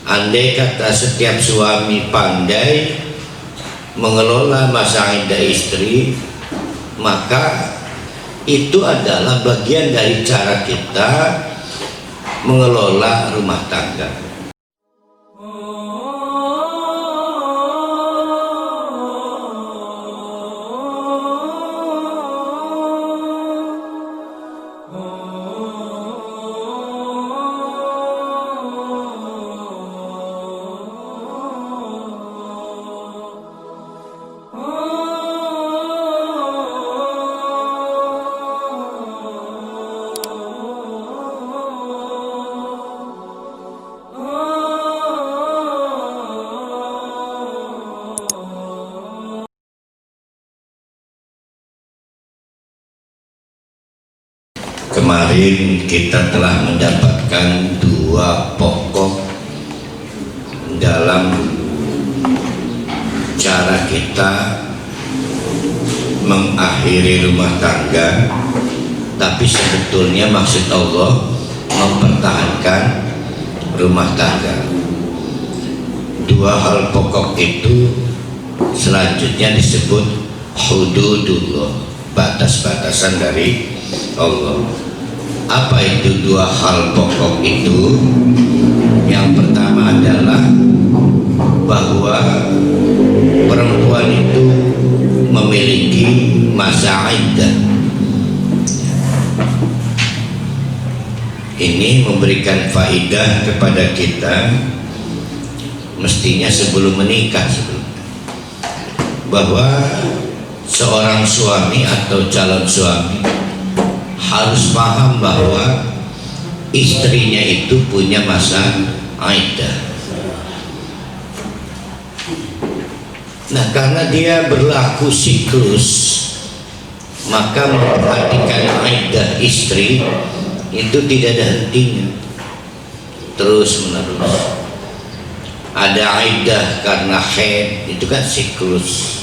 Andai kata setiap suami pandai mengelola masa iddah istri, maka itu adalah bagian dari cara kita mengelola rumah tangga. Kemarin kita telah mendapatkan dua pokok dalam cara kita mengakhiri rumah tangga, tapi sebetulnya maksud Allah mempertahankan rumah tangga. Dua hal pokok itu selanjutnya disebut hududullah, batas-batasan dari Allah. Apa itu dua hal pokok itu? Yang pertama adalah bahwa perempuan itu memiliki masa iddah. Ini memberikan faidah kepada kita, mestinya sebelum menikah, bahwa seorang suami atau calon suami harus paham bahwa istrinya itu punya masa iddah. Nah, karena dia berlaku siklus, maka memperhatikan iddah istri itu tidak ada hentinya, terus menerus. Ada iddah karena haid, itu kan siklus.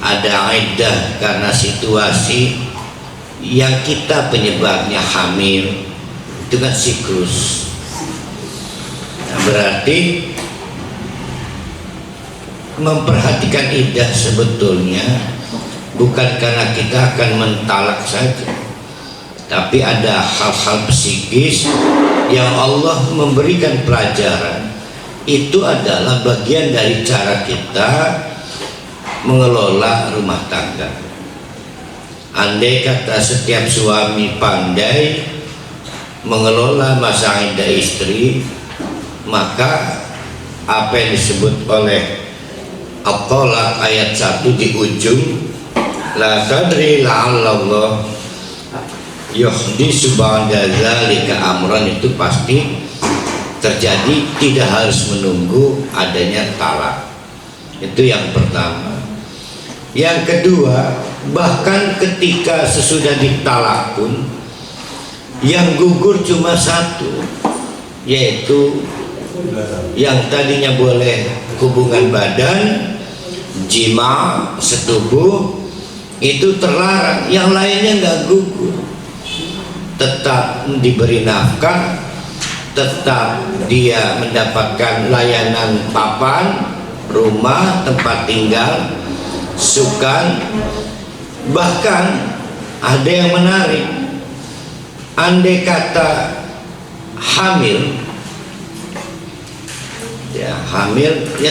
Ada iddah karena situasi yang kita penyebabnya hamil, itu kan siklus. Nah, berarti memperhatikan iddah sebetulnya bukan karena kita akan mentalak saja, tapi ada hal-hal psikis yang Allah memberikan pelajaran. Itu adalah bagian dari cara kita mengelola rumah tangga. Andai kata setiap suami pandai mengelola masa iddah istri, maka apa yang disebut oleh At-Thalaq ayat 1 di ujung, la tadri la'allallah yuhditsu ba'da dzalika amran, itu pasti terjadi, tidak harus menunggu adanya talak. Itu yang pertama. Yang kedua, bahkan ketika sesudah ditalak pun yang gugur cuma satu, yaitu yang tadinya boleh hubungan badan, jima setubuh, itu terlarang. Yang lainnya nggak gugur, tetap diberi nafkah, tetap dia mendapatkan layanan papan, rumah, tempat tinggal, sukan. Bahkan ada yang menarik, andai kata hamil, ya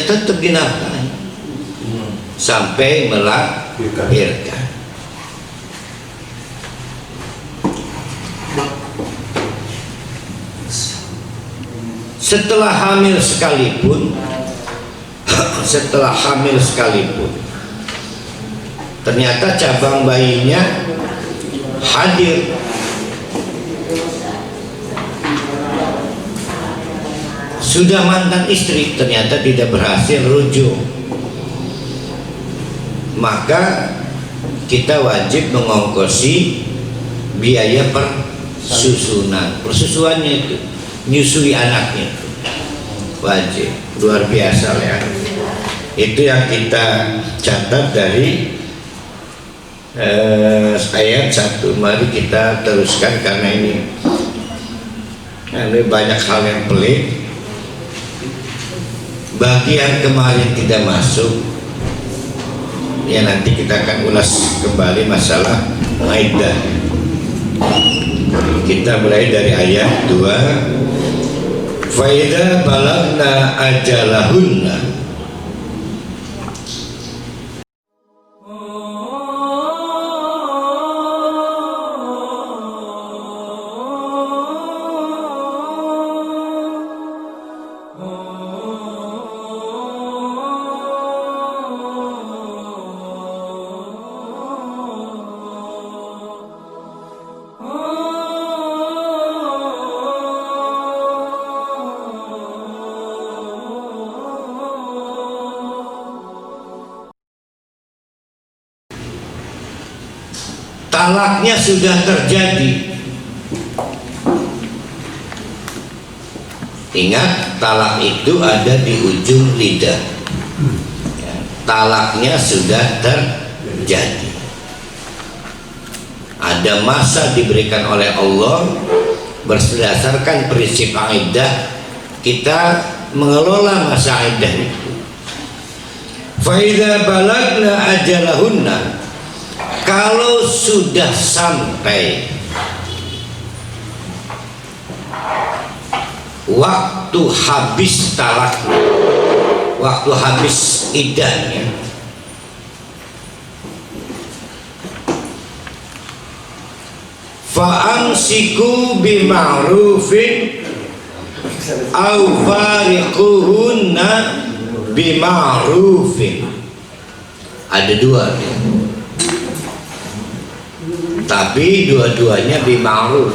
tetap dinafkahi sampai melahirkan. Setelah hamil sekalipun ternyata cabang bayinya hadir, sudah mantan istri, ternyata tidak berhasil rujuk, maka kita wajib mengongkosi biaya persusuannya, itu nyusui anaknya, wajib. Luar biasa ya. Itu yang kita catat dari ayat 1. Mari kita teruskan karena ini banyak hal yang pelik. Bagi yang kemarin tidak masuk, ya nanti kita akan ulas kembali masalah iddah. Kita mulai dari ayat 2. Fa idza balagna ajalahunna. Talaknya sudah terjadi. Ingat, talak itu ada di ujung lidah. Ya, talaknya sudah terjadi. Ada masa diberikan oleh Allah berdasarkan prinsip iddah. Kita mengelola masa iddah itu. Fa idza balagna ajalahunna, kalau sudah sampai waktu habis talaknya, waktu habis iddahnya, fa'amsiku bima'rufin au fariquhunna bima'rufin. Ada dua ya. Tapi dua-duanya bima'ruf.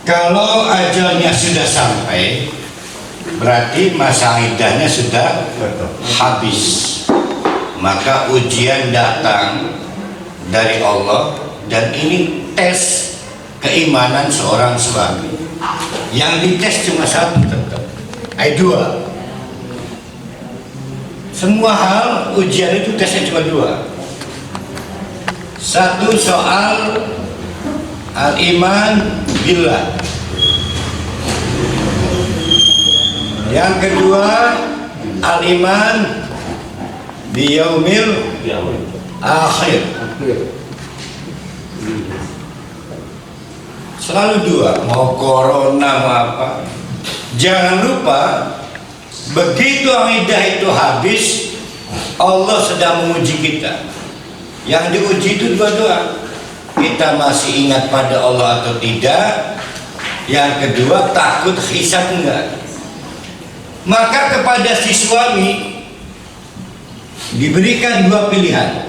Kalau ajalnya sudah sampai, berarti masa iddahnya sudah habis. Maka ujian datang dari Allah, dan ini tes keimanan seorang suami. Yang dites cuma satu tetap, dua. Semua hal ujian itu tesnya cuma dua. Satu soal al-iman billah. Yang kedua al-iman biyaumil akhir. Selalu dua, mau corona mau apa. Jangan lupa, begitu iddah itu habis, Allah sedang menguji kita. Yang diuji itu dua-dua. Kita masih ingat pada Allah atau tidak. Yang kedua, takut hisab enggak. Maka kepada si suami diberikan dua pilihan.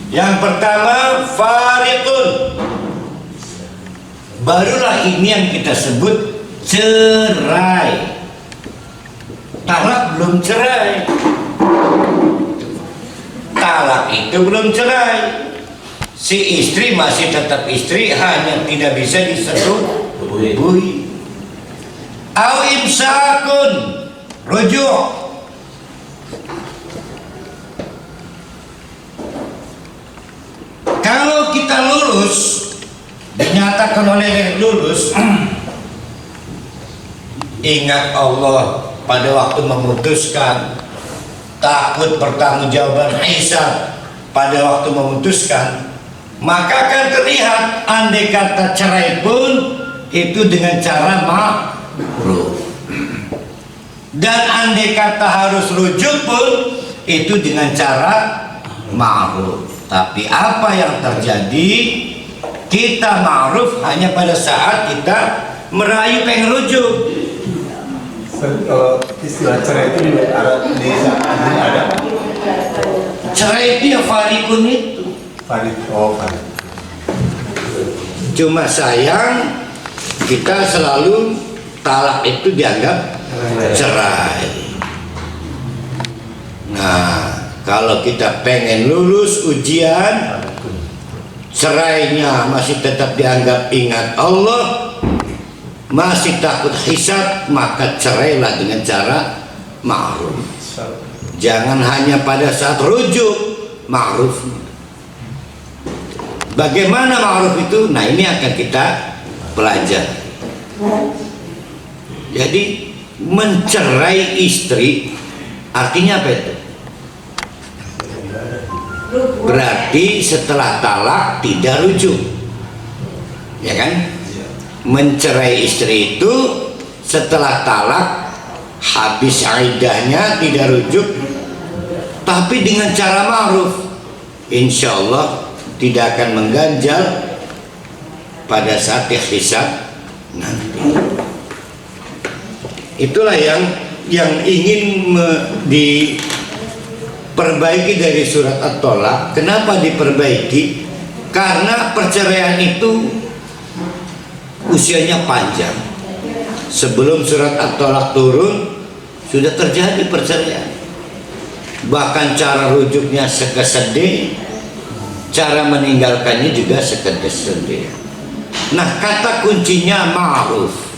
Yang pertama, fariqun. Barulah ini yang kita sebut cerai. Talak belum cerai. Talak itu belum cerai. Si istri masih tetap istri, hanya tidak bisa disentuh bui. Au imsakun, rujuk. Kalau kita lulus, dinyatakan oleh lulus, ingat Allah pada waktu memutuskan, takut pertanggungjawaban hisab pada waktu memutuskan, maka akan terlihat andai kata cerai pun itu dengan cara ma'ruf, dan andai kata harus rujuk pun itu dengan cara ma'ruf. Tapi apa yang terjadi, kita ma'ruf hanya pada saat kita merayu pengen rujuk. Kalau istilah cerai itu di Arab di saat ini ada. Cerai itu ya farikun itu. Farid, oh Farid. Cuma sayang kita selalu talak itu dianggap cerai. Nah, kalau kita pengen lulus ujian, cerainya masih tetap dianggap ingat Allah, masih takut hisab, maka cerailah dengan cara ma'ruf. Jangan hanya pada saat rujuk, ma'ruf. Bagaimana ma'ruf itu? Nah, ini akan kita pelajari. Jadi mencerai istri artinya apa itu? Berarti setelah talak tidak rujuk, ya kan? Mencerai istri itu setelah talak habis iddahnya tidak rujuk, tapi dengan cara ma'ruf, insya Allah tidak akan mengganjal pada saat hisab nanti. Itulah yang ingin diperbaiki dari surat At-Tolak. Kenapa diperbaiki? Karena perceraian itu usianya panjang. Sebelum surat At-Tolak turun sudah terjadi perceraian. Bahkan cara rujuknya sekesedih, cara meninggalkannya juga sekesedih. Nah, kata kuncinya ma'ruf.